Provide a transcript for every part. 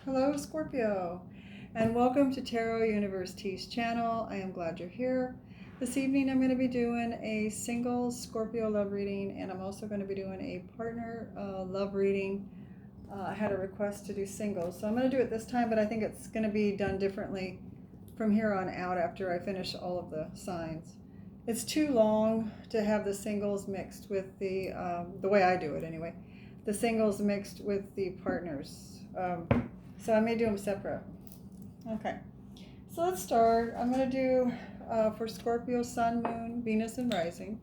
Hello, Scorpio, and welcome to Tarot Universe T's channel. I am glad you're here. This evening I'm going to be doing a single Scorpio love reading, and I'm also going to be doing a partner love reading. I had a request to do singles, so I'm going to do it this time, but I think it's going to be done differently from here on out after I finish all of the signs. It's too long to have the singles mixed with the way I do it anyway, the singles mixed with the partners. So I may do them separate. Okay, so let's start. I'm going to do for Scorpio, Sun, Moon, Venus, and Rising.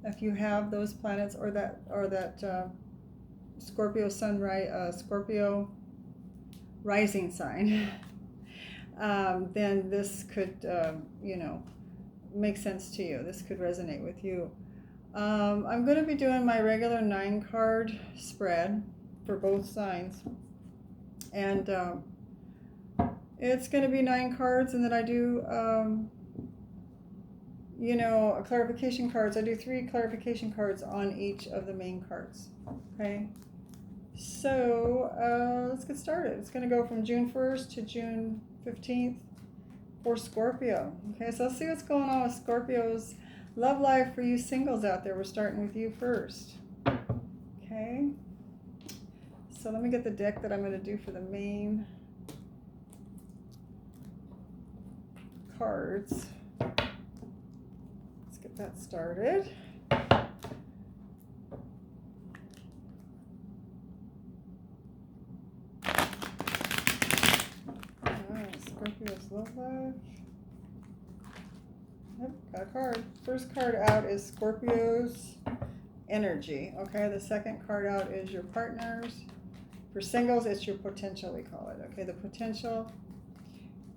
If you have those planets or that Scorpio Sun, Scorpio Rising sign, then this could, make sense to you. This could resonate with you. I'm going to be doing my regular 9-card spread for both signs. And it's going to be 9 cards, and then I do, clarification cards. I do 3 clarification cards on each of the main cards. Okay, so let's get started. It's going to go from June 1st to June 15th for Scorpio. Okay, so let's see what's going on with Scorpio's love life for you singles out there. We're starting with you first. Okay. So let me get the deck that I'm going to do for the main cards. Let's get that started. Alright, Scorpio's love life. Yep, got a card. First card out is Scorpio's energy. Okay, the second card out is your partners. For singles, it's your potential, we call it. Okay, the potential.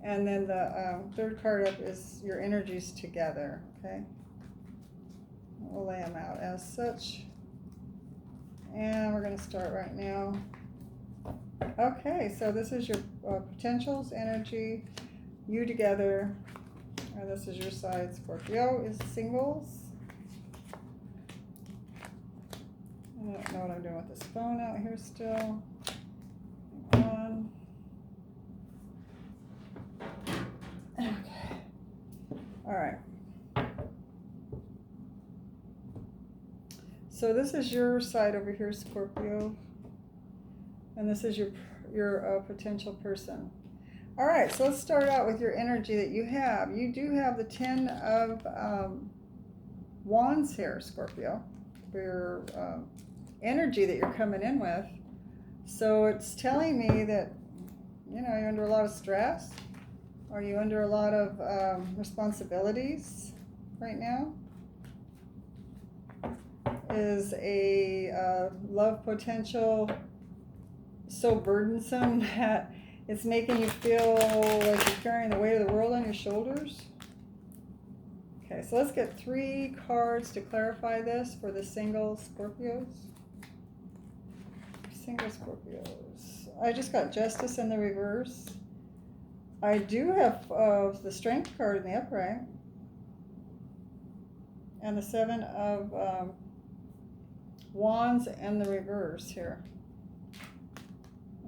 And then the third card up is your energies together. Okay, we'll lay them out as such. And we're going to start right now. Okay, so this is your potentials, energy, you together. And this is your side. Scorpio is singles. I don't know what I'm doing with this phone out here still. Hang on. Okay. All right. So this is your side over here, Scorpio. And this is your potential person. All right, so let's start out with your energy that you have. You do have the 10 of Wands here, Scorpio, for your energy that you're coming in with. So it's telling me that, you're under a lot of stress. Are you under a lot of responsibilities right now? Is a love potential so burdensome that it's making you feel like you're carrying the weight of the world on your shoulders? Okay, so let's get 3 cards to clarify this for the single Scorpios. Single Scorpios. I just got Justice in the reverse. I do have the Strength card in the upright. And the 7 of Wands in the reverse here.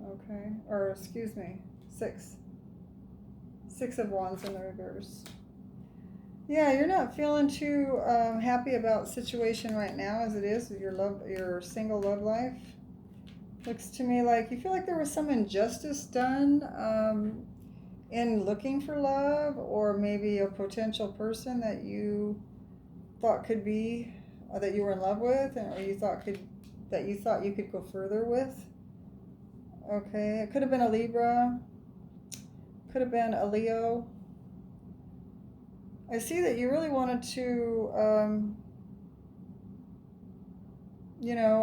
Okay, or excuse me, 6. 6 of Wands in the reverse. Yeah, you're not feeling too happy about the situation right now as it is with your single love life. Looks to me like you feel like there was some injustice done in looking for love, or maybe a potential person that you thought could be, that you were in love with, or you thought you could go further with. Okay, it could have been a Libra, could have been a Leo. I see that you really wanted to,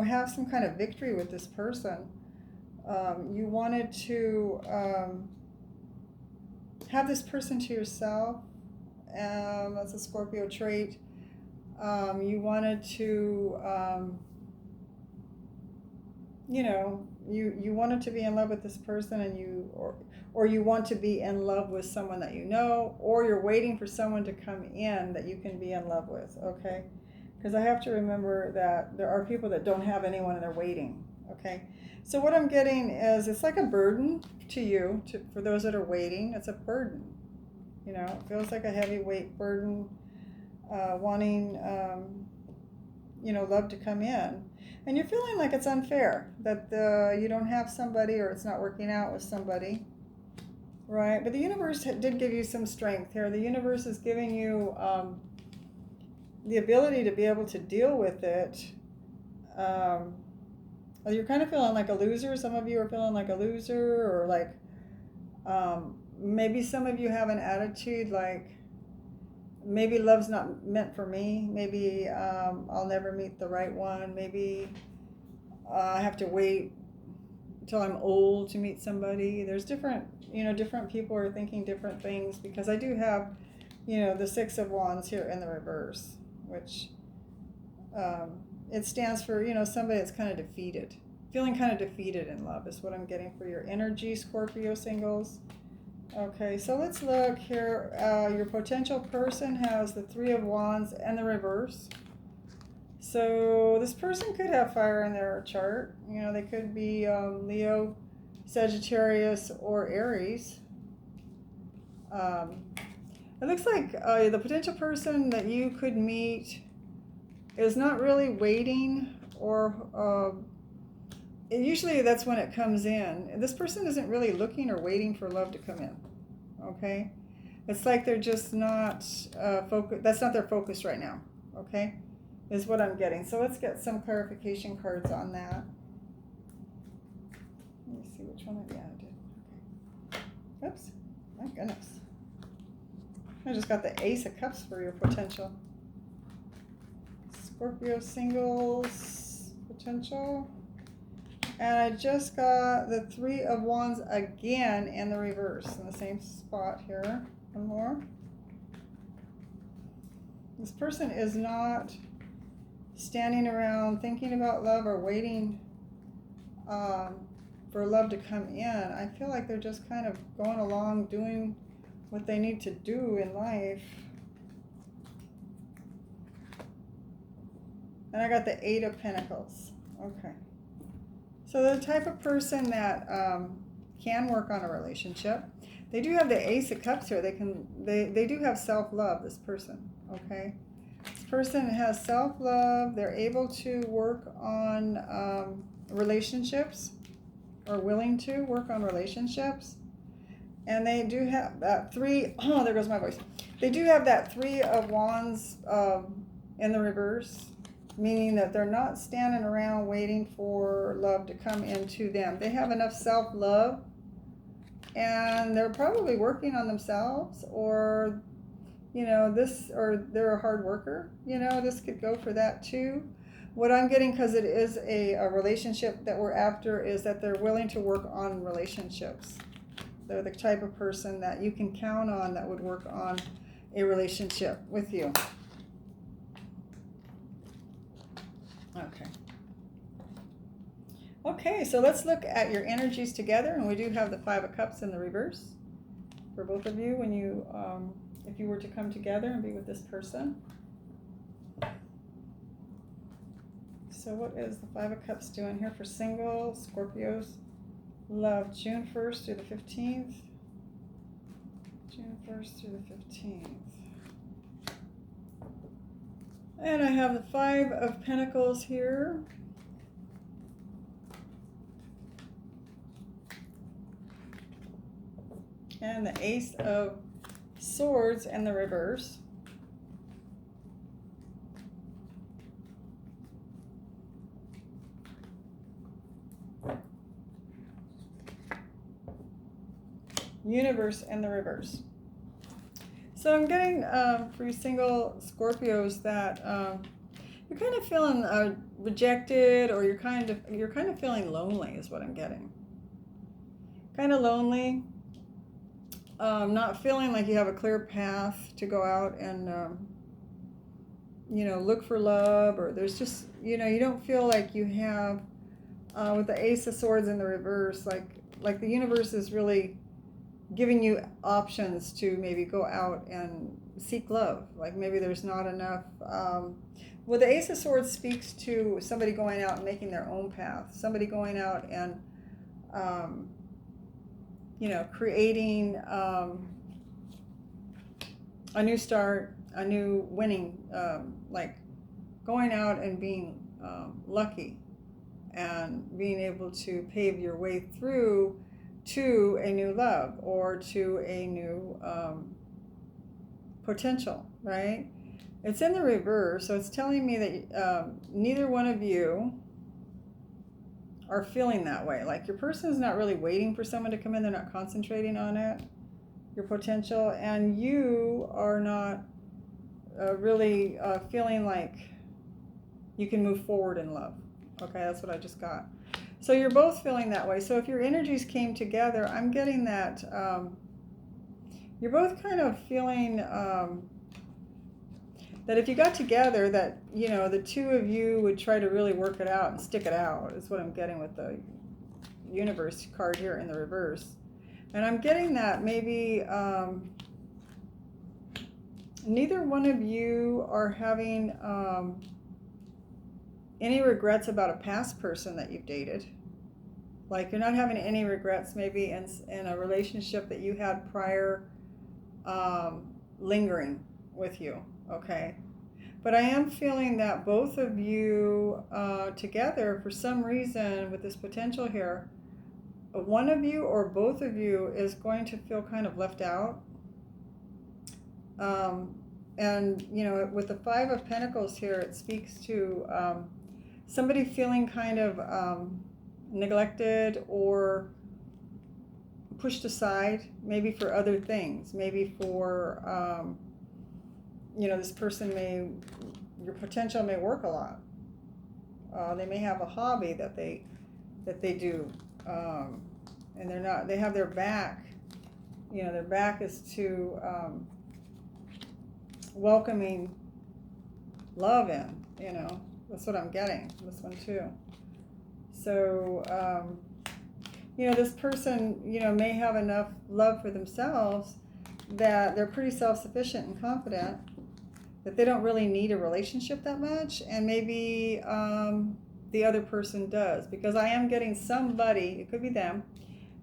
have some kind of victory with this person. You wanted to have this person to yourself. That's a Scorpio trait. You wanted to, you wanted to be in love with this person, and or you want to be in love with someone that you know, or you're waiting for someone to come in that you can be in love with. Okay, because I have to remember that there are people that don't have anyone and they're waiting. Okay, So what I'm getting is it's like a burden to you, for those that are waiting. It's a burden. You know, it feels like a heavyweight burden, wanting, love to come in. And you're feeling like it's unfair that you don't have somebody, or it's not working out with somebody, right? But the universe did give you some strength here. The universe is giving you the ability to be able to deal with it. You're kind of feeling like a loser. Some of you are feeling like a loser, or like maybe some of you have an attitude like, maybe love's not meant for me. Maybe I'll never meet the right one. Maybe I have to wait until I'm old to meet somebody. There's different people are thinking different things, because I do have, the Six of Wands here in the reverse, which it stands for, somebody that's kind of defeated. Feeling kind of defeated in love is what I'm getting for your energy, Scorpio singles. Okay, so let's look here. Your potential person has the Three of Wands and the reverse. So this person could have fire in their chart. They could be Leo, Sagittarius, or Aries. It looks like the potential person that you could meet is not really waiting, or usually that's when it comes in. This person isn't really looking or waiting for love to come in. Okay, it's like they're just not focused. That's not their focus right now. Okay, is what I'm getting. So let's get some clarification cards on that. Let me see which one I did. Okay. Oops, my goodness. I just got the Ace of Cups for your potential. Scorpio singles potential. And I just got the Three of Wands again in the reverse, in the same spot here. One more. This person is not standing around thinking about love or waiting for love to come in. I feel like they're just kind of going along, doing what they need to do in life. And I got the Eight of Pentacles. Okay. So the type of person that can work on a relationship, they do have the Ace of Cups here. They do have self-love, this person, okay? This person has self-love. They're able to work on relationships, or willing to work on relationships. And they do have that there goes my voice. They do have that Three of Wands in the reverse, meaning that they're not standing around waiting for love to come into them. They have enough self-love, and they're probably working on themselves, or they're a hard worker. This could go for that too. What I'm getting, because it is a relationship that we're after, is that they're willing to work on relationships. They're the type of person that you can count on that would work on a relationship with you. Okay, so let's look at your energies together, and we do have the Five of Cups in the reverse for both of you when you, if you were to come together and be with this person. So what is the Five of Cups doing here for single Scorpios? Love, June 1st through the 15th. June 1st through the 15th. And I have the Five of Pentacles here. And the Ace of Swords in the reverse. Universe in the reverse. So I'm getting for you single Scorpios that you're kind of feeling rejected, or you're kind of feeling lonely is what I'm getting. Kind of lonely. Not feeling like you have a clear path to go out and look for love, or there's just you don't feel like you have with the Ace of Swords in the reverse, like the universe is really giving you options to maybe go out and seek love. Like maybe there's not enough. Well, the Ace of Swords speaks to somebody going out and making their own path. Somebody going out and, creating a new start, a new winning, like going out and being lucky and being able to pave your way through to a new love or to a new potential, right? It's in the reverse, so it's telling me that neither one of you are feeling that way. Like your person is not really waiting for someone to come in, they're not concentrating on it, your potential, and you are not really feeling like you can move forward in love. Okay, that's what I just got. So you're both feeling that way. So if your energies came together, I'm getting that you're both kind of feeling that if you got together, that, the two of you would try to really work it out and stick it out, is what I'm getting with the universe card here in the reverse. And I'm getting that maybe neither one of you are having any regrets about a past person that you've dated. Like you're not having any regrets maybe in a relationship that you had prior lingering with you, okay? But I am feeling that both of you together, for some reason with this potential here, one of you or both of you is going to feel kind of left out. And, with the Five of Pentacles here, it speaks to somebody feeling kind of neglected or pushed aside, maybe for other things, maybe for, this person your potential may work a lot. They may have a hobby that they do, and they have their back, their back is to welcoming love in, that's what I'm getting, this one too. So, this person, may have enough love for themselves that they're pretty self-sufficient and confident, that they don't really need a relationship that much, and maybe the other person does, because I am getting somebody, it could be them,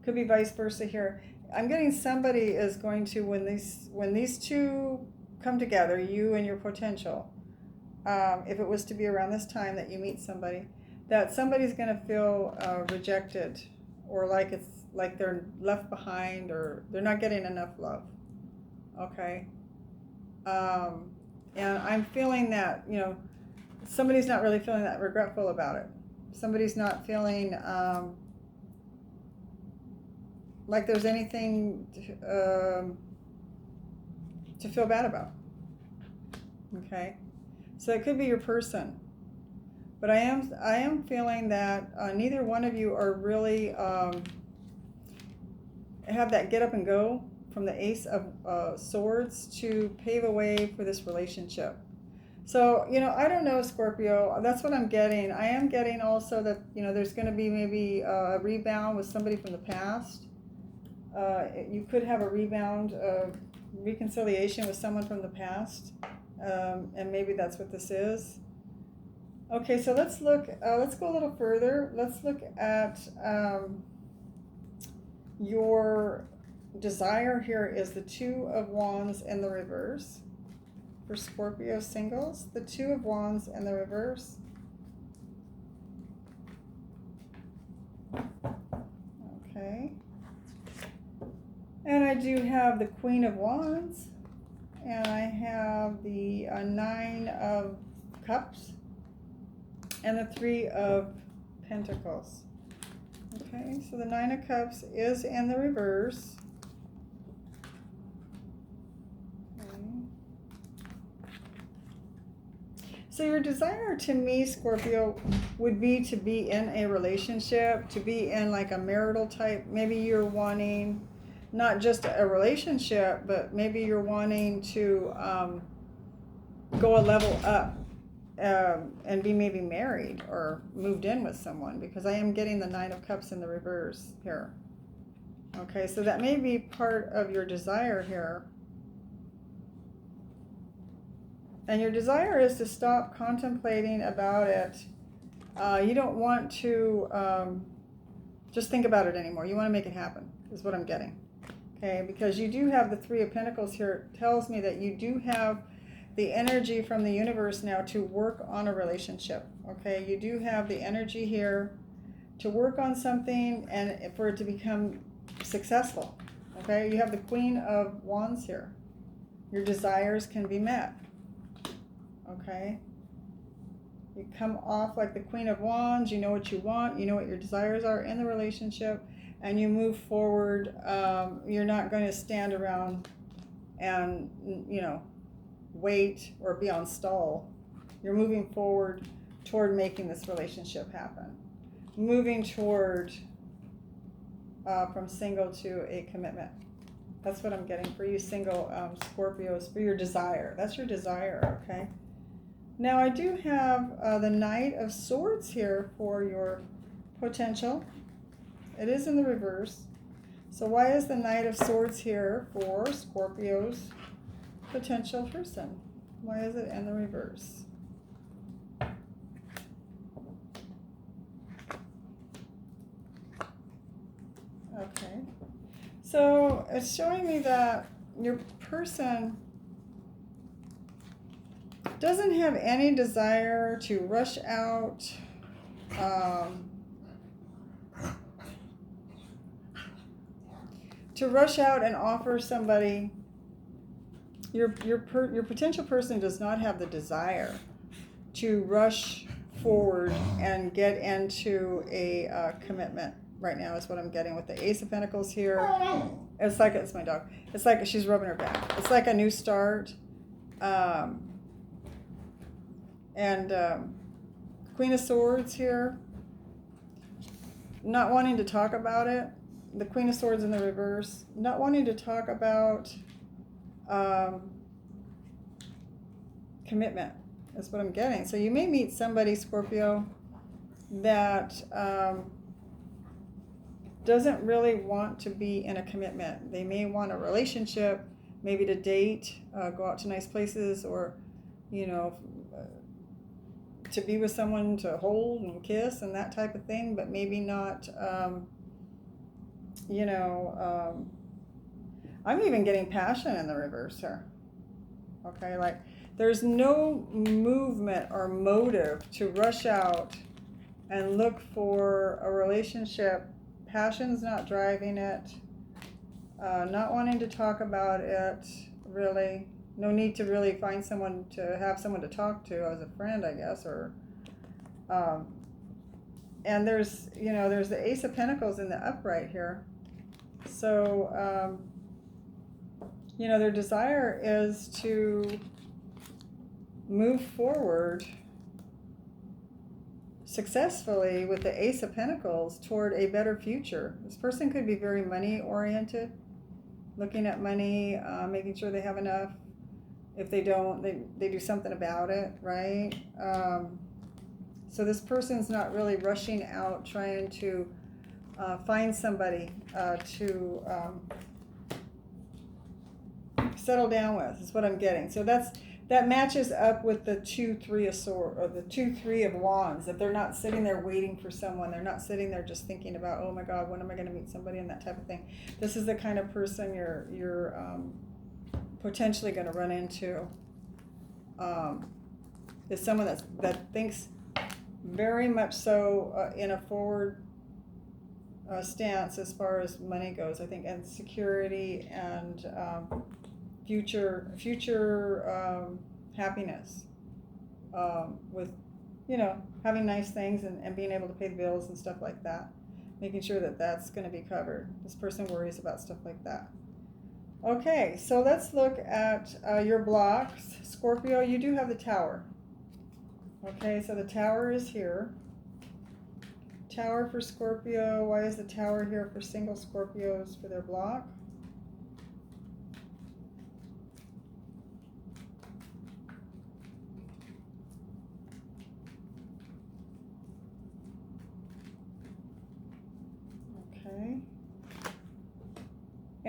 could be vice versa here. I'm getting somebody is going to, when these two come together, you and your potential, if it was to be around this time that you meet somebody, that somebody's going to feel rejected, or like they're left behind, or they're not getting enough love. Okay. And I'm feeling that, somebody's not really feeling that regretful about it. Somebody's not feeling like there's anything to feel bad about. Okay. So it could be your person. But I am feeling that neither one of you are really have that get up and go from the Ace of Swords to pave a way for this relationship. So, I don't know, Scorpio, that's what I'm getting. I am getting also that, there's going to be maybe a rebound with somebody from the past. You could have a rebound, reconciliation with someone from the past, and maybe that's what this is. Okay, so let's go a little further. Let's look at your desire here is the Two of Wands in the reverse. For Scorpio singles, the Two of Wands in the reverse. Okay. And I do have the Queen of Wands. And I have the Nine of Cups. And the Three of Pentacles. Okay, so the Nine of Cups is in the reverse. So your desire to me, Scorpio, would be to be in a relationship, to be in like a marital type. Maybe you're wanting not just a relationship, but maybe you're wanting to go a level up and be maybe married or moved in with someone, because I am getting the Nine of Cups in the reverse here. Okay, so that may be part of your desire here. And your desire is to stop contemplating about it. You don't want to just think about it anymore. You want to make it happen, is what I'm getting. Okay, because you do have the Three of Pentacles here. It tells me that you do have the energy from the universe now to work on a relationship. Okay, you do have the energy here to work on something and for it to become successful. Okay, you have the Queen of Wands here. Your desires can be met. Okay, you come off like the Queen of Wands. You know what you want, you know what your desires are in the relationship, and you move forward. You're not going to stand around and, you know, wait or be on stall. You're moving forward toward making this relationship happen, moving toward from single to a commitment. That's what I'm getting for you single Scorpios, for your desire. That's your desire. Okay, now I do have the Knight of Swords here for your potential. It is in the reverse. So why is the Knight of Swords here for Scorpio's potential person? Why is it in the reverse? Okay. So it's showing me that your person doesn't have any desire to rush out, and offer somebody. Your potential person does not have the desire to rush forward and get into a commitment right now, is what I'm getting with the Ace of Pentacles here. It's like, it's my dog. It's like she's rubbing her back. It's like a new start. Queen of Swords here. Not wanting to talk about it. The Queen of Swords in the reverse. Not wanting to talk about commitment. That's what I'm getting. So you may meet somebody, Scorpio, that doesn't really want to be in a commitment. They may want a relationship, maybe to date, go out to nice places, or, you know, to be with someone to hold and kiss and that type of thing, but maybe not, I'm even getting passion in the reverse here. Okay, like there's no movement or motive to rush out and look for a relationship. Passion's not driving it. Not wanting to talk about it, really. No need to really find someone, to have someone to talk to as a friend, I guess, or and there's the Ace of Pentacles in the upright here. So their desire is to move forward successfully with the Ace of Pentacles toward a better future. This person could be very money oriented, looking at money, making sure they have enough. If they don't, they do something about it, right? So this person's not really rushing out trying to find somebody to settle down with, is what I'm getting. So that matches up with the 2-3 of swords, or the 2-3 of wands, that they're not sitting there waiting for someone. They're not sitting there just thinking about, oh my God, when am I going to meet somebody, and that type of thing. This is the kind of person you're potentially going to run into. Is someone that thinks very much so in a forward stance as far as money goes, I think, and security and future happiness, with having nice things and being able to pay the bills and stuff like that, making sure that that's going to be covered. This person worries about stuff like that. Okay, so let's look at your blocks. Scorpio, you do have the Tower. Okay, so the Tower is here. Tower for Scorpio. Why is the Tower here for single Scorpios for their block? Okay.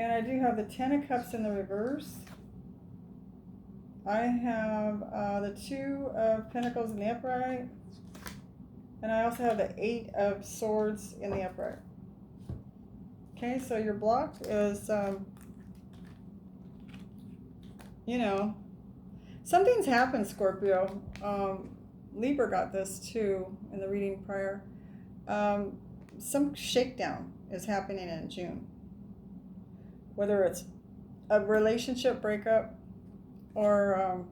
And I do have the Ten of Cups in the reverse. I have the Two of Pentacles in the upright. And I also have the Eight of Swords in the upright. Okay, so your block is, you know, something's happened, Scorpio. Libra got this too in the reading prior. Some shakedown is happening in June. Whether it's a relationship breakup or,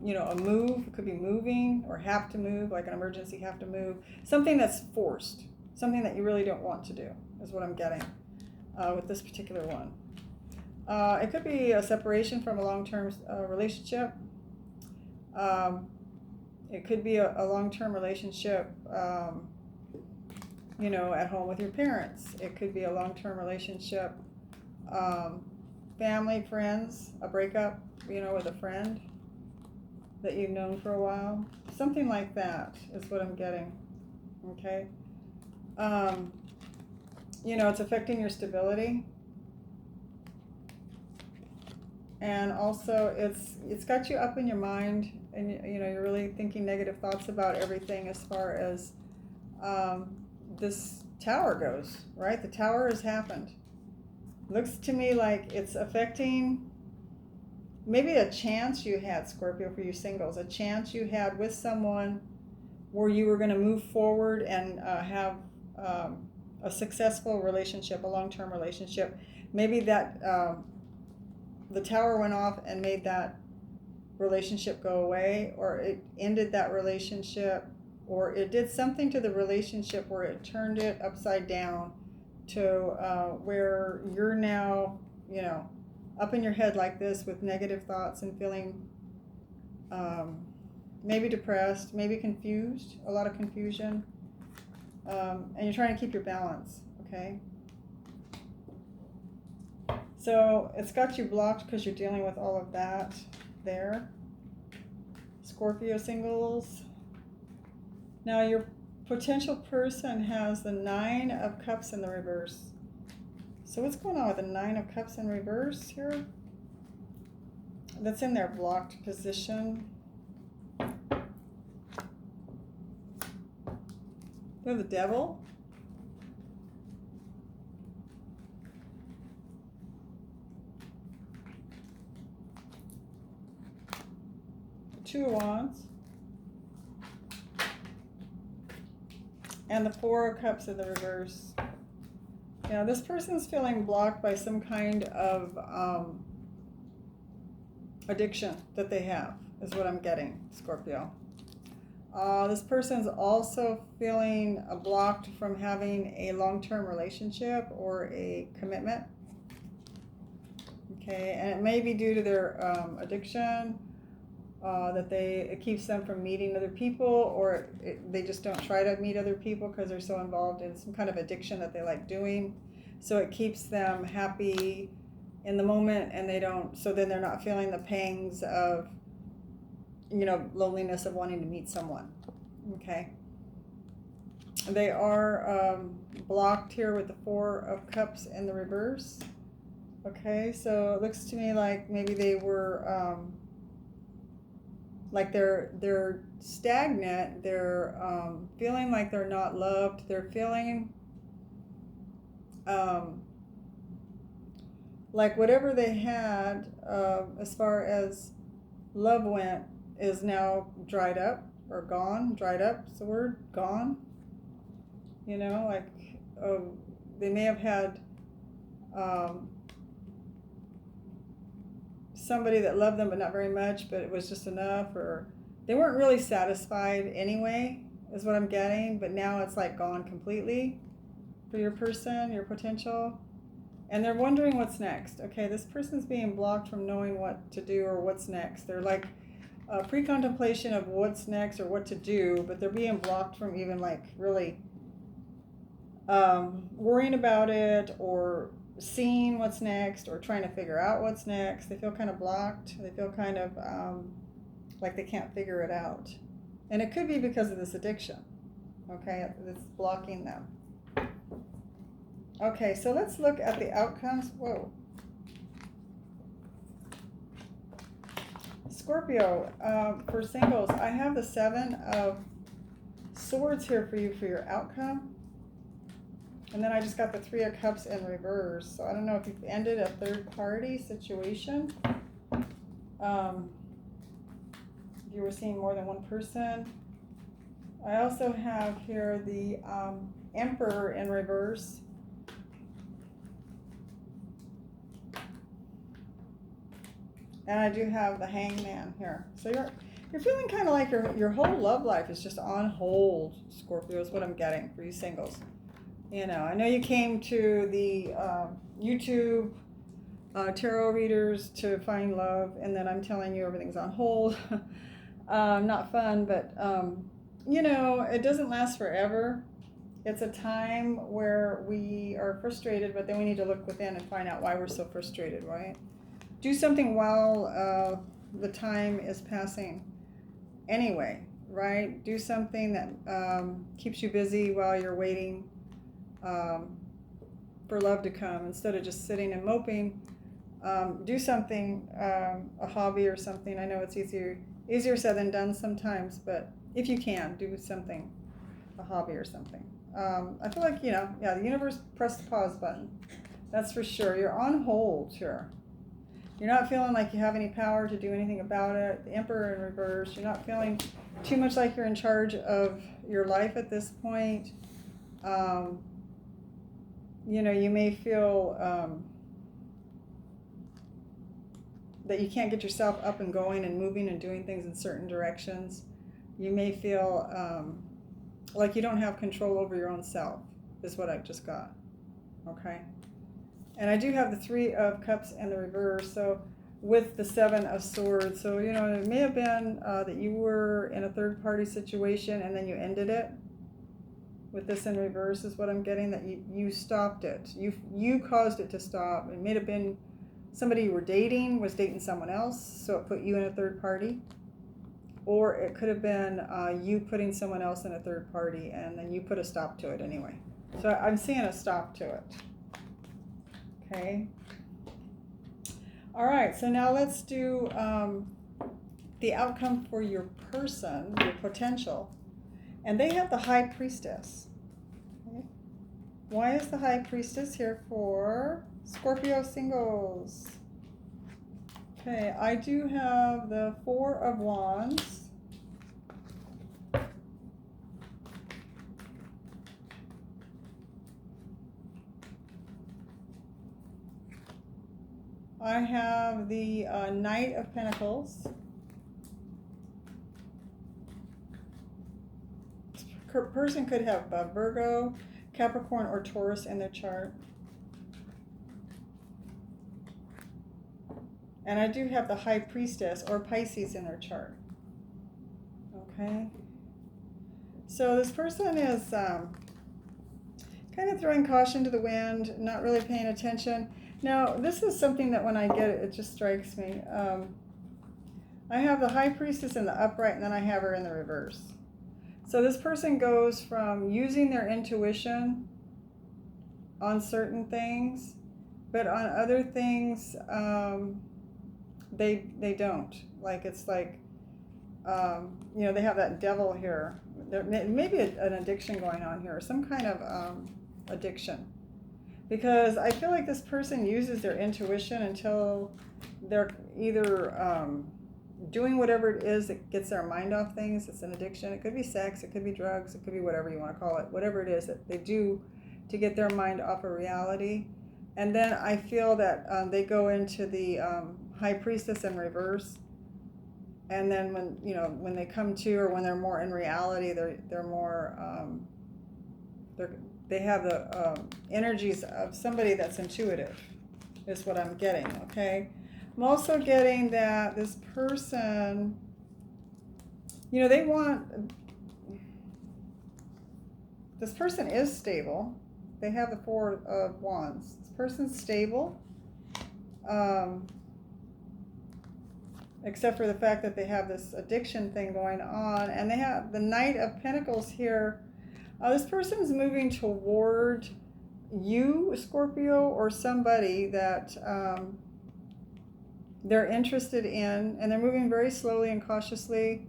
you know, a move. It could be moving or have to move, like an emergency have to move. Something that's forced. Something that you really don't want to do is what I'm getting with this particular one. It could be a separation from a long-term relationship. It could be a long-term relationship, you know, at home with your parents. It could be a long-term relationship, family, friends, a breakup, you know, with a friend that you've known for a while. Something like that is what I'm getting, okay? You know, it's affecting your stability. And also it's got you up in your mind, and you know, you're really thinking negative thoughts about everything as far as this tower goes, right? The tower has happened. Looks to me like it's affecting maybe a chance you had, Scorpio, for you singles, a chance you had with someone where you were going to move forward and have a successful relationship, a long-term relationship. Maybe that the tower went off and made that relationship go away, or it ended that relationship, or it did something to the relationship where it turned it upside down to where you're now, you know, up in your head like this with negative thoughts and feeling maybe depressed, maybe confused, a lot of confusion, and you're trying to keep your balance, okay? So it's got you blocked because you're dealing with all of that there. Scorpio singles. Now your potential person has the Nine of Cups in the reverse. So what's going on with the Nine of Cups in reverse here? That's in their blocked position. They're the Devil. Two of Wands. And the Four of Cups in the reverse. Now, this person's feeling blocked by some kind of addiction that they have, is what I'm getting, Scorpio. This person's also feeling blocked from having a long-term relationship or a commitment. Okay, and it may be due to their addiction, that it keeps them from meeting other people, or they just don't try to meet other people because they're so involved in some kind of addiction that they like doing. So it keeps them happy in the moment, and so then they're not feeling the pangs of, you know, loneliness of wanting to meet someone. Okay. They are blocked here with the Four of Cups in the reverse. Okay, so it looks to me like maybe they were like they're stagnant, they're feeling like they're not loved, they're feeling like whatever they had as far as love went is now dried up or gone. Dried up is the word, gone. You know, like they may have had somebody that loved them but not very much, but it was just enough, or they weren't really satisfied anyway, is what I'm getting, but now it's like gone completely for your person, your potential, and they're wondering what's next. Okay, this person's being blocked from knowing what to do or what's next. They're like pre-contemplation of what's next or what to do, but they're being blocked from even like really worrying about it or seeing what's next or trying to figure out what's next. They feel kind of blocked. They feel kind of like they can't figure it out. And it could be because of this addiction, okay, that's blocking them. Okay, so let's look at the outcomes. Whoa. Scorpio, for singles, I have the 7 of Swords here for you for your outcome. And then I just got the 3 of Cups in reverse. So I don't know if you've ended a third party situation. If you were seeing more than one person. I also have here the Emperor in reverse. And I do have the Hangman here. So you're feeling kind of like your whole love life is just on hold, Scorpio, is what I'm getting for you singles. You know, I know you came to the YouTube tarot readers to find love, and then I'm telling you everything's on hold. Not fun, but you know, it doesn't last forever. It's a time where we are frustrated, but then we need to look within and find out why we're so frustrated, right? Do something while the time is passing anyway, right? Do something that keeps you busy while you're waiting for love to come, instead of just sitting and moping. Do something, a hobby or something. I know it's easier said than done sometimes, but if you can, do something, a hobby or something. I feel like, you know, yeah, the universe pressed the pause button. That's for sure. You're on hold here. You're not feeling like you have any power to do anything about it. The Emperor in reverse. You're not feeling too much like you're in charge of your life at this point. You know, you may feel that you can't get yourself up and going and moving and doing things in certain directions. You may feel like you don't have control over your own self, is what I just got. Okay. And I do have the 3 of Cups and the reverse, so with the 7 of Swords. So, you know, it may have been that you were in a third-party situation and then you ended it. With this in reverse is what I'm getting, that you stopped it. You caused it to stop. It may have been somebody you were dating was dating someone else, so it put you in a third party. Or it could have been you putting someone else in a third party, and then you put a stop to it anyway. So I'm seeing a stop to it. Okay. All right, so now let's do the outcome for your person, your potential. And they have the High Priestess. Okay. Why is the High Priestess here for Scorpio singles? Okay, I do have the 4 of Wands. I have the Knight of Pentacles. This person could have Virgo, Capricorn, or Taurus in their chart. And I do have the High Priestess or Pisces in their chart. Okay. So this person is kind of throwing caution to the wind, not really paying attention. Now, this is something that when I get it, it just strikes me. I have the High Priestess in the upright, and then I have her in the reverse. So this person goes from using their intuition on certain things, but on other things, they don't. Like, it's like, you know, they have that devil here. There may be an addiction going on here, or some kind of addiction. Because I feel like this person uses their intuition until they're either doing whatever it is that gets their mind off things. It's an addiction. It could be sex, it could be drugs, it could be whatever you want to call it, whatever it is that they do to get their mind off of reality. And then I feel that they go into the High Priestess in reverse. And then when they come to, or when they're more in reality, they're more they have the energies of somebody that's intuitive, is what I'm getting. Okay. I'm also getting that this person, you know, this person is stable. They have the 4 of Wands. This person's stable, except for the fact that they have this addiction thing going on, and they have the Knight of Pentacles here. This person's moving toward you, Scorpio, or somebody that they're interested in, and they're moving very slowly and cautiously.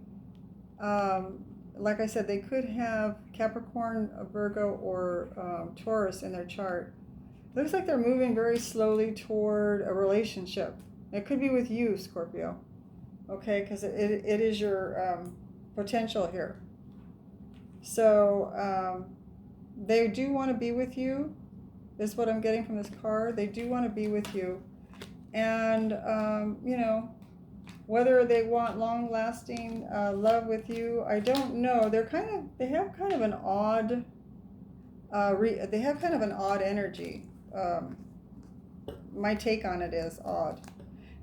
Like I said, they could have Capricorn, Virgo, or Taurus in their chart. Looks like they're moving very slowly toward a relationship. It could be with you, Scorpio, okay, because it is your potential here. So they do want to be with you, is what I'm getting from this card. They do want to be with you. And, you know, whether they want long-lasting love with you, I don't know. They have kind of an odd, they have kind of an odd energy. My take on it is odd,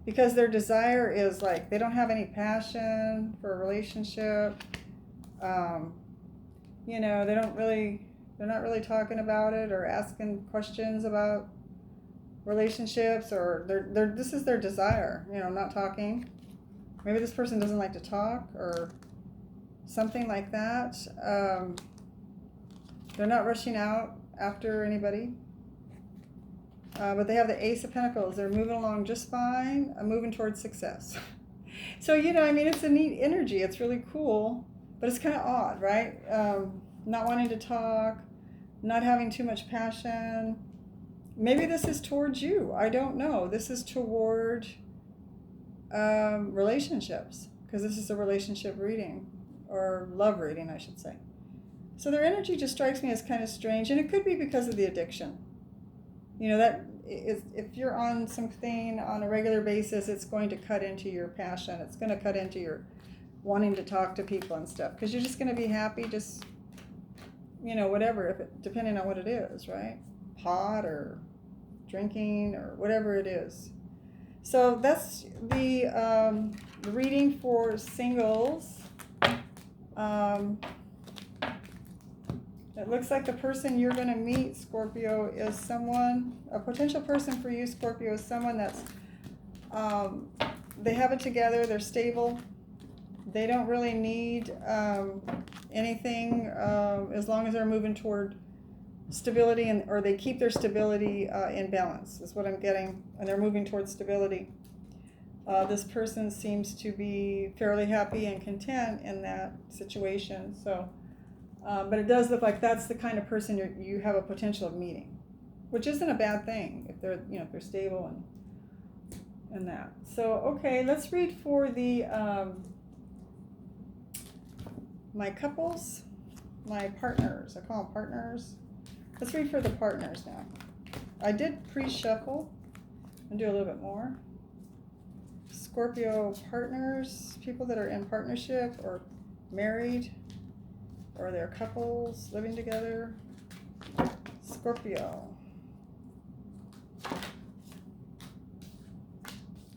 because their desire is like they don't have any passion for a relationship. You know, they're not really talking about it or asking questions about relationships, or this is their desire. You know, not talking. Maybe this person doesn't like to talk or something like that. They're not rushing out after anybody. But they have the Ace of Pentacles. They're moving along just fine, moving towards success. So, you know, I mean, it's a neat energy. It's really cool, but it's kind of odd, right? Not wanting to talk, not having too much passion. Maybe this is towards you. I don't know. This is toward relationships, because this is a relationship reading, or love reading, I should say. So their energy just strikes me as kind of strange, and it could be because of the addiction. You know, that is, if you're on something on a regular basis, it's going to cut into your passion. It's going to cut into your wanting to talk to people and stuff, because you're just going to be happy, just, you know, whatever, depending on what it is, right? Pot or drinking or whatever it is. So that's the reading for singles. It looks like the person you're going to meet, Scorpio, is someone, a potential person for you, Scorpio, is someone that's, they have it together, they're stable, they don't really need anything, as long as they're moving toward stability, or they keep their stability in balance, is what I'm getting, and they're moving towards stability. This person seems to be fairly happy and content in that situation, so... but it does look like that's the kind of person you have a potential of meeting, which isn't a bad thing if they're, you know, if they're stable and that. So okay, let's read for the my couples, my partners. I call them partners. Let's read for the partners now. I did pre-shuffle and do a little bit more. Scorpio partners, people that are in partnership or married, or they're couples living together. Scorpio.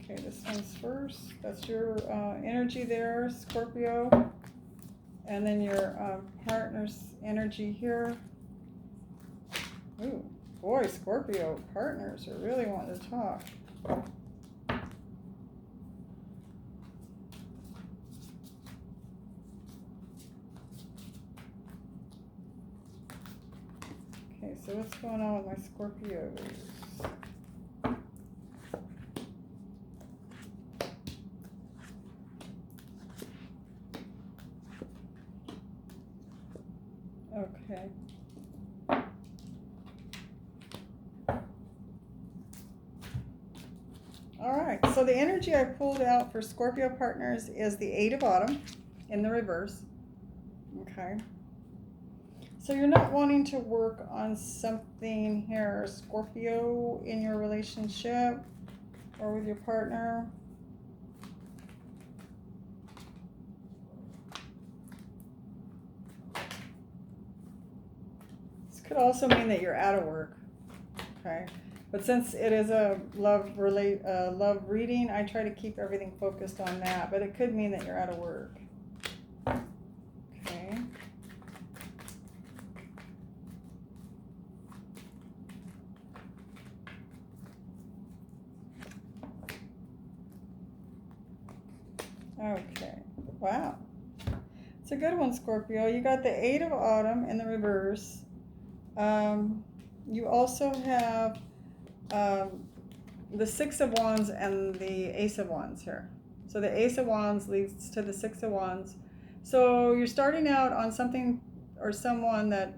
Okay, this one's first. That's your energy there, Scorpio. And then your partner's energy here. Ooh, boy, Scorpio partners are really wanting to talk. Okay, so what's going on with my Scorpios? Okay. All right, so the energy I pulled out for Scorpio partners is the Eight of Autumn in the reverse. Okay. So you're not wanting to work on something here, Scorpio, in your relationship or with your partner. This could also mean that you're out of work, okay? But since it is a love reading, I try to keep everything focused on that. But it could mean that you're out of work. Okay. Okay. Wow. It's a good one, Scorpio. You got the Eight of Autumn in the reverse. You also have the Six of Wands and the Ace of Wands here. So the Ace of Wands leads to the Six of Wands. So you're starting out on something or someone that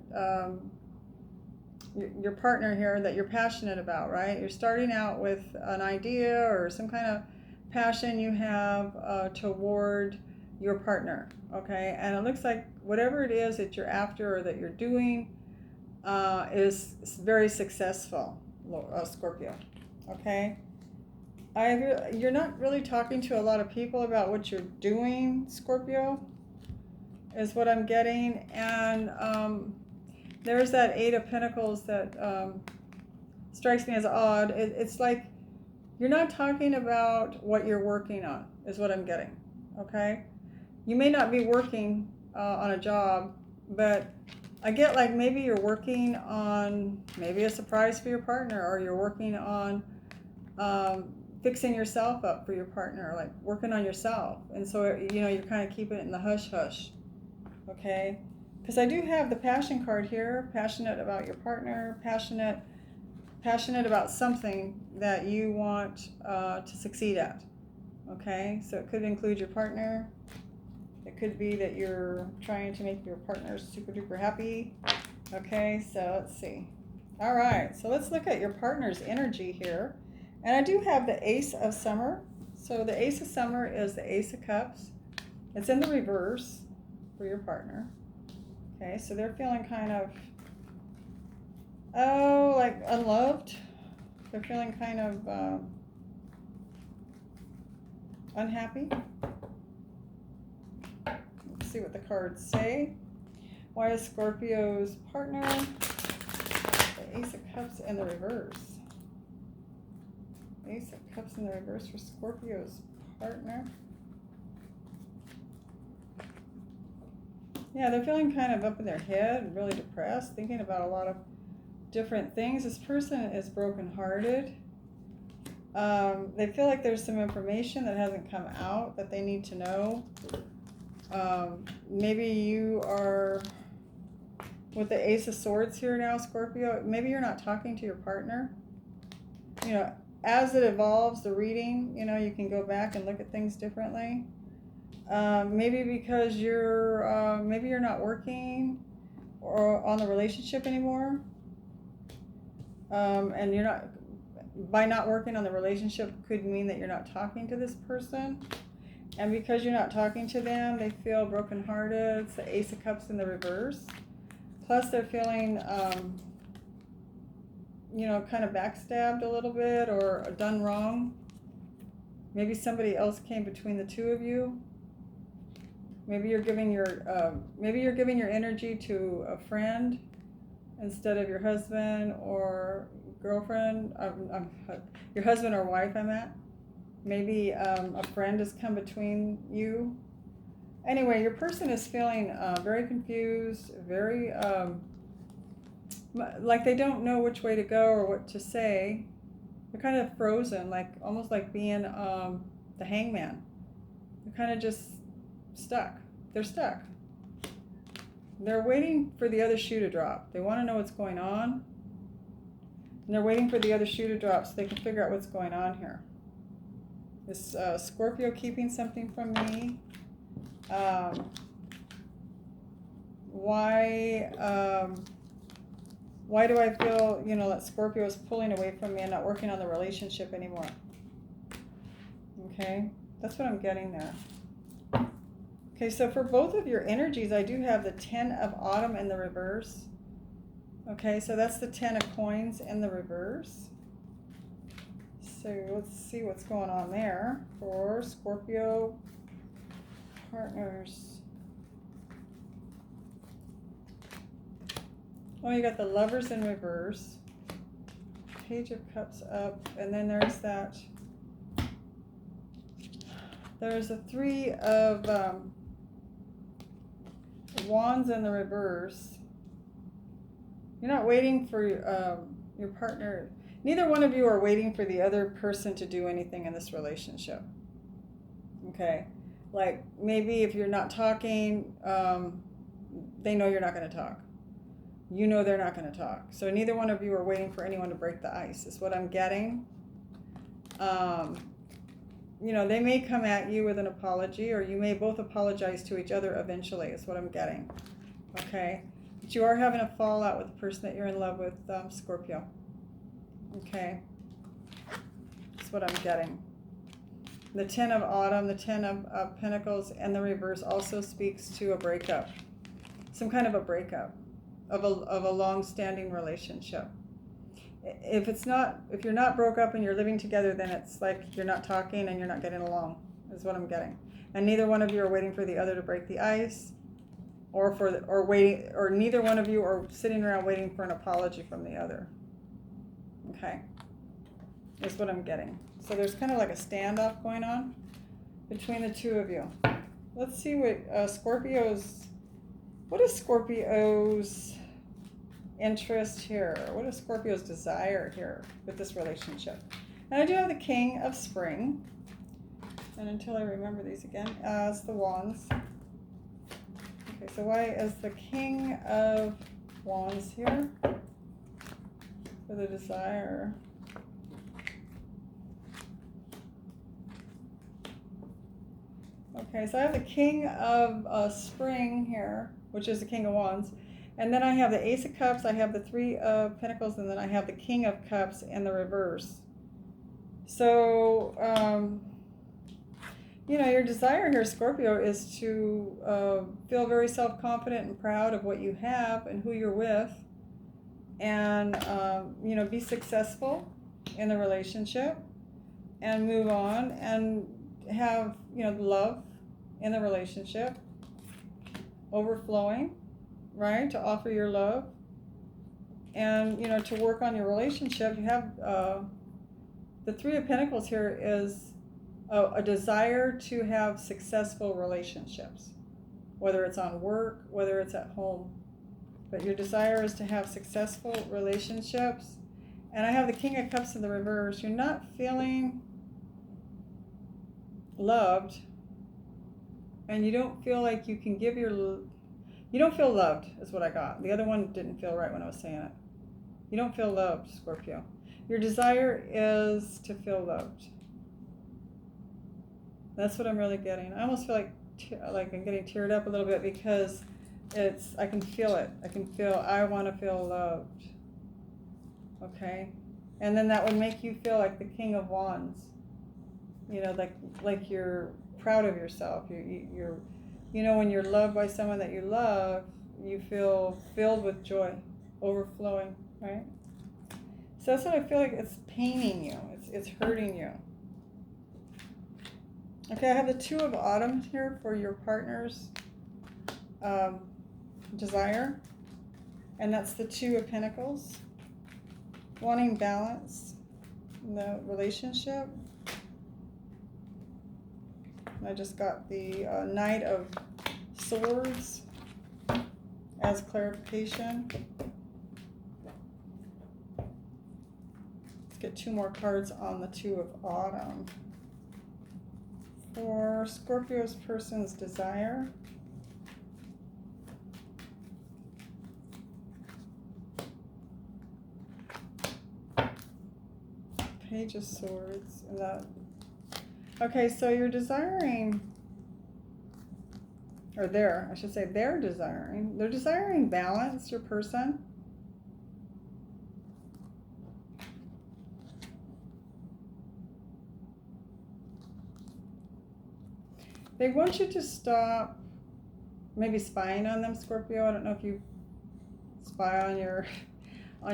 your partner here that you're passionate about, right? You're starting out with an idea or some kind of passion you have toward your partner, okay? And it looks like whatever it is that you're after or that you're doing is very successful, Scorpio, okay? You're not really talking to a lot of people about what you're doing, Scorpio, is what I'm getting. And there's that Eight of Pentacles that strikes me as odd. It's like you're not talking about what you're working on, is what I'm getting, okay? You may not be working on a job, but I get like maybe you're working on maybe a surprise for your partner, or you're working on fixing yourself up for your partner, like working on yourself. And so, you're kind of keeping it in the hush-hush, okay? Because I do have the Passion card here, passionate about your partner, passionate about something that you want to succeed at, okay? So it could include your partner. It could be that you're trying to make your partner super duper happy, okay? So let's see. All right, so let's look at your partner's energy here. And I do have the Ace of Summer. So the Ace of Summer is the Ace of Cups. It's in the reverse for your partner. Okay, so they're feeling kind of, like unloved. They're feeling kind of unhappy. Let's see what the cards say. Why is Scorpio's partner the Ace of Cups in the reverse? Ace of Cups in the reverse for Scorpio's partner. Yeah, they're feeling kind of up in their head, really depressed, thinking about a lot of different things. This person is brokenhearted. They feel like there's some information that hasn't come out that they need to know. Maybe you are with the Ace of Swords here now, Scorpio. Maybe you're not talking to your partner. As it evolves, the reading, you can go back and look at things differently. Maybe because maybe you're not working or on the relationship anymore. And you're not, by not working on the relationship could mean that you're not talking to this person. And because you're not talking to them, they feel brokenhearted. It's the Ace of Cups in the reverse. Plus they're feeling, kind of backstabbed a little bit or done wrong. Maybe somebody else came between the two of you. Maybe you're giving your energy to a friend instead of your husband or girlfriend, your husband or wife, I'm at. Maybe a friend has come between you. Anyway, your person is feeling very confused, very like they don't know which way to go or what to say. They're kind of frozen, like almost like being the hangman. They're kind of just stuck. They're stuck. They're waiting for the other shoe to drop. They want to know what's going on. And they're waiting for the other shoe to drop so they can figure out what's going on here. Is Scorpio keeping something from me? Why do I feel, that Scorpio is pulling away from me and not working on the relationship anymore? Okay, that's what I'm getting there. Okay, so for both of your energies, I do have the 10 of Autumn in the reverse. Okay, so that's the 10 of Coins in the reverse. So let's see what's going on there for Scorpio partners. Oh, you got the Lovers in reverse, Page of Cups up, and then there's a 3 of Wands in the reverse. You're not waiting for your partner. Neither one of you are waiting for the other person to do anything in this relationship. Okay, like maybe if you're not talking, they know you're not going to talk. you know they're not going to talk. So neither one of you are waiting for anyone to break the ice, is what I'm getting. You know, they may come at you with an apology, or you may both apologize to each other eventually, is what I'm getting. Okay? But you are having a fallout with the person that you're in love with, Scorpio. Okay? That's what I'm getting. The 10 of Autumn, the 10 of Pentacles, and the reverse also speaks to a breakup. Some kind of a breakup of a long-standing relationship. If you're not broke up and you're living together, then it's like you're not talking and you're not getting along, is what I'm getting. And neither one of you are waiting for the other to break the ice, or neither one of you are sitting around waiting for an apology from the other. Okay, is what I'm getting. So there's kind of like a standoff going on between the two of you. Let's see what what is Scorpio's interest here? What is Scorpio's desire here with this relationship? And I do have the King of Spring. And until I remember these again, it's the Wands. Okay, so why is the King of Wands here for the desire? Okay, so I have the King of Spring here, which is the King of Wands. And then I have the Ace of Cups, I have the 3 of Pentacles, and then I have the King of Cups in the reverse. So, you know, your desire here, Scorpio, is to feel very self-confident and proud of what you have and who you're with. And, you know, be successful in the relationship and move on and have, you know, love in the relationship overflowing, right, to offer your love, and, you know, to work on your relationship. You have the 3 of Pentacles here is a desire to have successful relationships, whether it's on work, whether it's at home, but your desire is to have successful relationships. And I have the King of Cups in the reverse. You're not feeling loved, and you don't feel like you can give you don't feel loved, is what I got. The other one didn't feel right when I was saying it. You don't feel loved, Scorpio. Your desire is to feel loved. That's what I'm really getting. I almost feel like I'm getting teared up a little bit, because I can feel it. I want to feel loved. Okay? And then that would make you feel like the King of Wands. You know, like you're proud of yourself. You're, you know, when you're loved by someone that you love, you feel filled with joy, overflowing, right? So that's what I feel like. It's paining you. It's hurting you. Okay, I have the 2 of Autumn here for your partner's desire, and that's the 2 of Pentacles, wanting balance in the relationship. I just got the Knight of Swords as clarification. Let's get 2 more cards on the 2 of Autumn. For Scorpio's person's desire. Page of Swords. And that. Okay, so you're desiring, or they're desiring balance, your person. They want you to stop maybe spying on them, Scorpio. I don't know if you spy on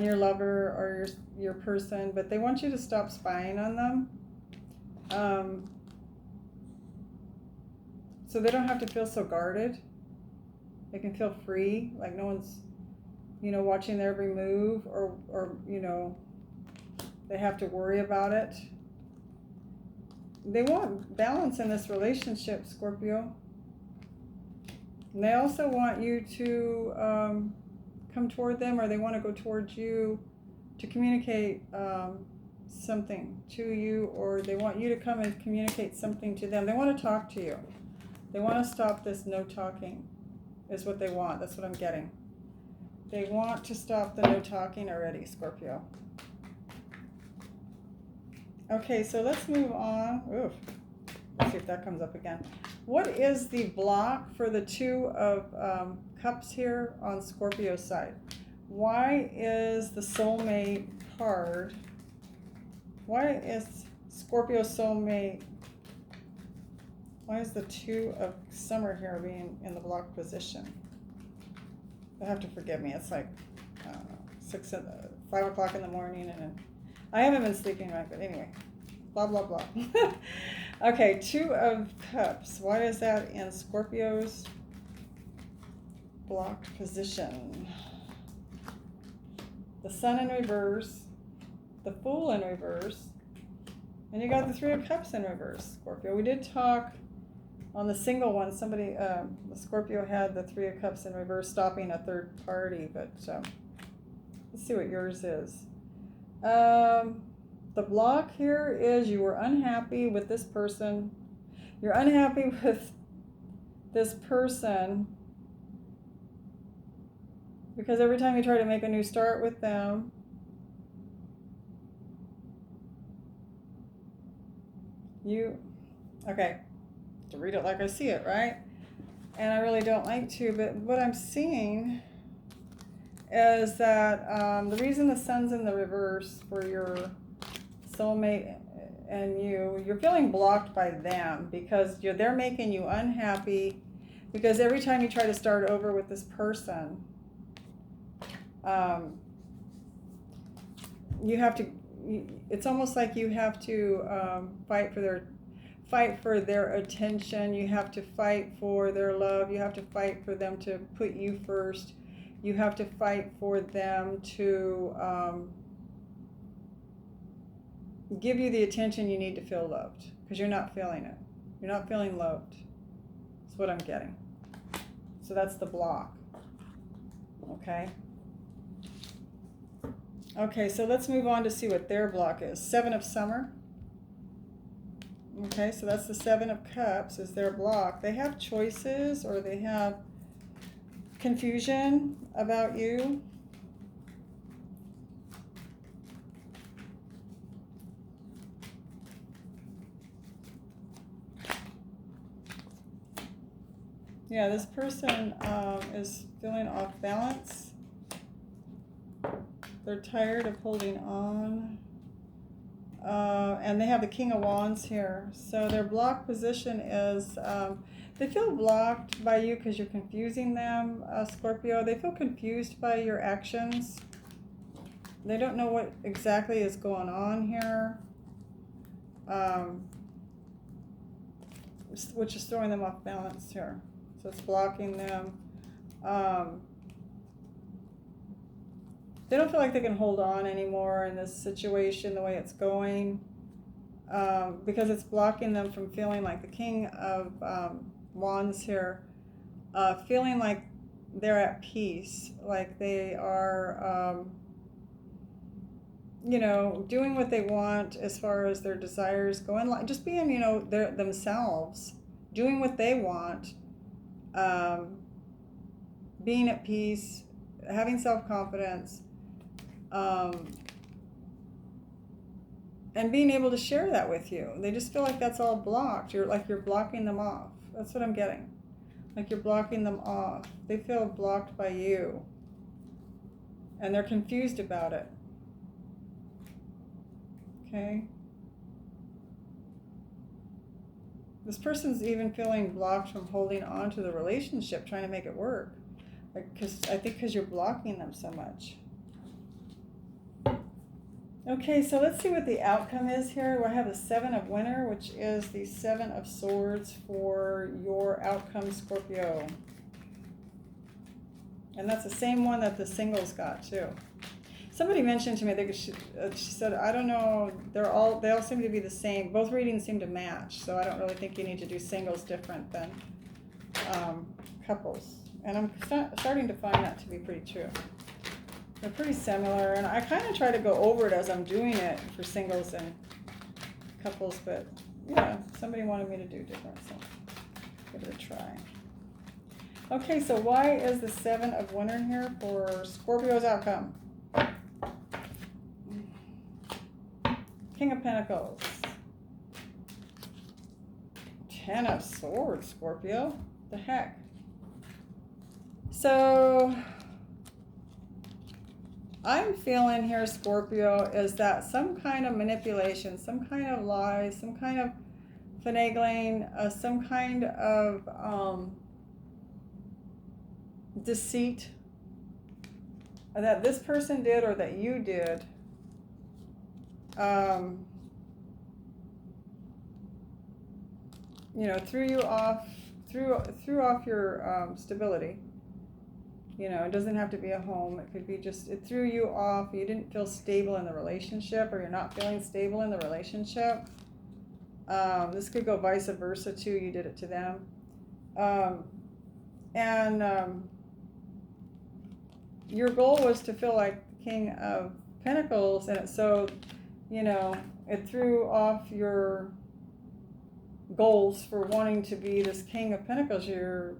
your lover or your person, but they want you to stop spying on them. So they don't have to feel so guarded. They can feel free, like no one's, you know, watching their every move, or you know, they have to worry about it. They want balance in this relationship, Scorpio. And they also want you to come toward them, or they want to go towards you to communicate something to you, or they want you to come and communicate something to them. They want to talk to you. They want to stop this no talking, is what they want. That's what I'm getting. They want to stop the no talking already, Scorpio. Okay, so let's move on. Oof. Let's see if that comes up again. What is the block for the Two of Cups here on Scorpio's side? Why is the soulmate card? Why is Scorpio soulmate? Why is the Two of Summer here being in the block position? You'll have to forgive me. It's like, I don't know, 5 o'clock in the morning, and I haven't been sleeping right, but anyway, blah, blah, blah. Okay, Two of Cups. Why is that in Scorpio's blocked position? The Sun in reverse, the Fool in reverse, and you got the Three of Cups in reverse, Scorpio. We did talk on the single one. Somebody, the Scorpio had the Three of Cups in reverse, stopping a third party, but let's see what yours is. The block here is you were unhappy with this person. You're unhappy with this person because every time you try to make a new start with them, okay, to read it like I see it, right? And I really don't like to, but what I'm seeing is that the reason the Sun's in the reverse for your soulmate and you're feeling blocked by them because they're making you unhappy because every time you try to start over with this person, you have to, it's almost like you have to fight for their attention. You have to fight for their love. You have to fight for them to put you first. You have to fight for them to give you the attention you need to feel loved, because you're not feeling it. You're not feeling loved. That's what I'm getting. So that's the block. Okay. Okay, so let's move on to see what their block is. Seven of Summer. Okay, so that's the Seven of Cups is their block. They have choices, or they have confusion about you. Yeah, this person is feeling off balance. They're tired of holding on. And they have the King of Wands here. So their block position is, they feel blocked by you because you're confusing them, Scorpio. They feel confused by your actions. They don't know what exactly is going on here, which is throwing them off balance here. So it's blocking them. They don't feel like they can hold on anymore in this situation the way it's going, because it's blocking them from feeling like the King of Wands here, feeling like they're at peace, like they are, doing what they want as far as their desires go, and just being, themselves, doing what they want, being at peace, having self-confidence, and being able to share that with you. They just feel like that's all blocked. You're blocking them off. That's what I'm getting. Like you're blocking them off. They feel blocked by you. And they're confused about it. Okay? This person's even feeling blocked from holding on to the relationship, trying to make it work. Because you're blocking them so much. Okay, so let's see what the outcome is here. I have the Seven of Winter, which is the Seven of Swords for your outcome, Scorpio. And that's the same one that the singles got too. Somebody mentioned to me, she said, I don't know, they all seem to be the same. Both readings seem to match, so I don't really think you need to do singles different than couples. And I'm starting to find that to be pretty true. They're pretty similar, and I kind of try to go over it as I'm doing it for singles and couples, but yeah, somebody wanted me to do different, so give it a try. Okay, so why is the Seven of Winter in here for Scorpio's outcome? King of Pentacles. Ten of Swords, Scorpio. The heck? So I'm feeling here, Scorpio, is that some kind of manipulation, some kind of lie, some kind of finagling, some kind of deceit that this person did or that you did. You know, threw you off, threw off your stability. You know, it doesn't have to be a home. It could be just, it threw you off. You didn't feel stable in the relationship, or you're not feeling stable in the relationship. This could go vice versa too. You did it to them. Your goal was to feel like the King of Pentacles, and so, you know, it threw off your goals for wanting to be this King of Pentacles. You're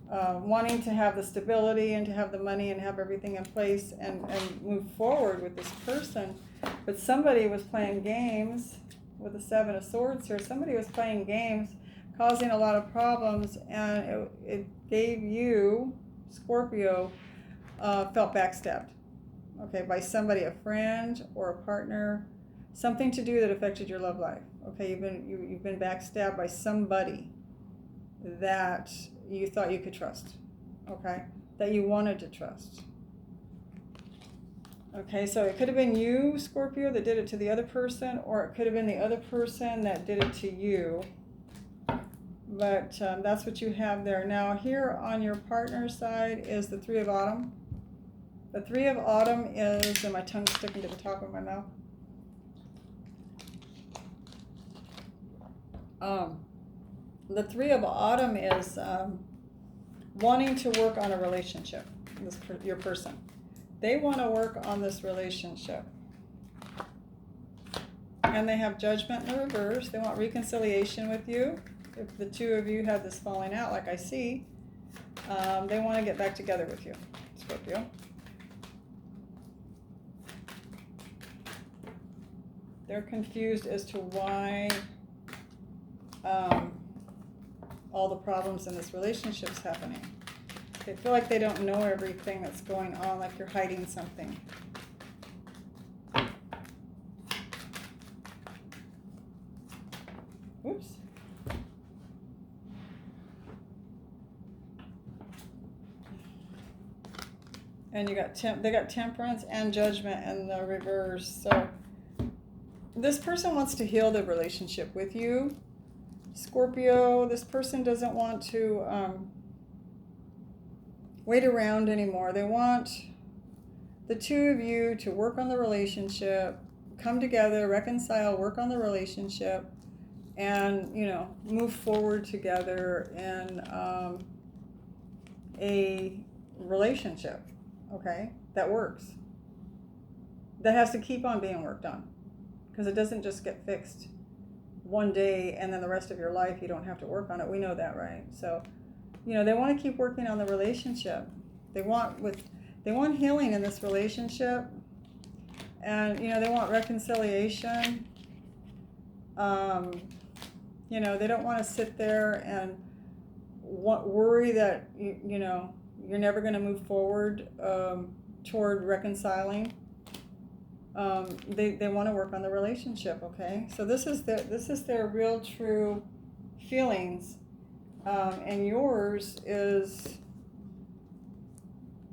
wanting to have the stability and to have the money and have everything in place and move forward with this person. But somebody was playing games with the Seven of Swords here. Somebody was playing games, causing a lot of problems, and it gave you, Scorpio, felt backstabbed, okay, by somebody, a friend or a partner, something to do that affected your love life. Okay, you've been backstabbed by somebody that you thought you could trust, okay, that you wanted to trust. Okay, so it could have been you, Scorpio, that did it to the other person, or it could have been the other person that did it to you. But that's what you have there. Now here on your partner's side is the Three of Autumn. The Three of Autumn is, and my tongue's sticking to the top of my mouth. The Three of Autumn is wanting to work on a relationship. Your person, they want to work on this relationship, and they have Judgment in the reverse. They want reconciliation with you. If the two of you had this falling out, like I see, they want to get back together with you, Scorpio. They're confused as to why all the problems in this relationship is happening. They feel like they don't know everything that's going on, like you're hiding something. Oops. And you got they got Temperance and Judgment in the reverse. So this person wants to heal the relationship with you, Scorpio. This person doesn't want to wait around anymore. They want the two of you to work on the relationship, come together, reconcile, work on the relationship, and, you know, move forward together in a relationship, okay, that works. That has to keep on being worked on, because it doesn't just get fixed one day and then the rest of your life you don't have to work on it. We know that, right? So, you know, they want to keep working on the relationship. They want healing in this relationship, and, you know, they want reconciliation. You know, they don't want to sit there and worry that you know you're never going to move forward toward reconciling. They want to work on the relationship, okay? So this is their real true feelings, and yours is,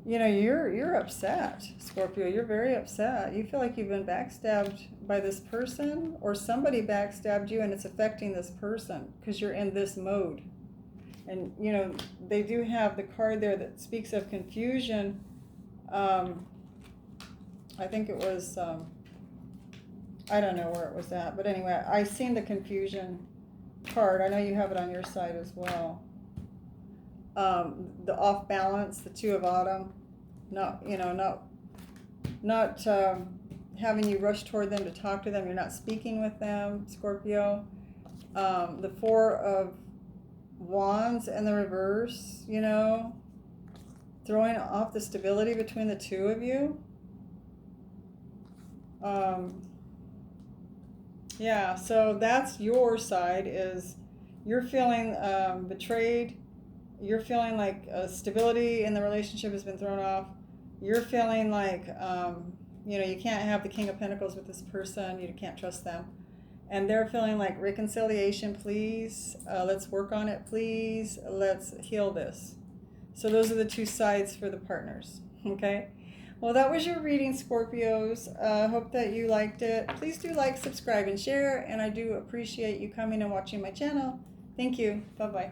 you know, you're upset, Scorpio. You're very upset. You feel like you've been backstabbed by this person, or somebody backstabbed you, and it's affecting this person because you're in this mode. And, you know, they do have the card there that speaks of confusion. I think it was, I don't know where it was at, but anyway, I seen the confusion card. I know you have it on your side as well. The off balance, the Two of Autumn, not having you rush toward them to talk to them. You're not speaking with them, Scorpio. The Four of Wands and the reverse, you know, throwing off the stability between the two of you. Yeah, so that's your side, is you're feeling betrayed. You're feeling like stability in the relationship has been thrown off. You're feeling like, you know, you can't have the King of Pentacles with this person. You can't trust them. And they're feeling like reconciliation, please. Let's work on it, please. Let's heal this. So those are the two sides for the partners, okay? Well, that was your reading, Scorpios. Hope that you liked it. Please do like, subscribe, and share. And I do appreciate you coming and watching my channel. Thank you. Bye-bye.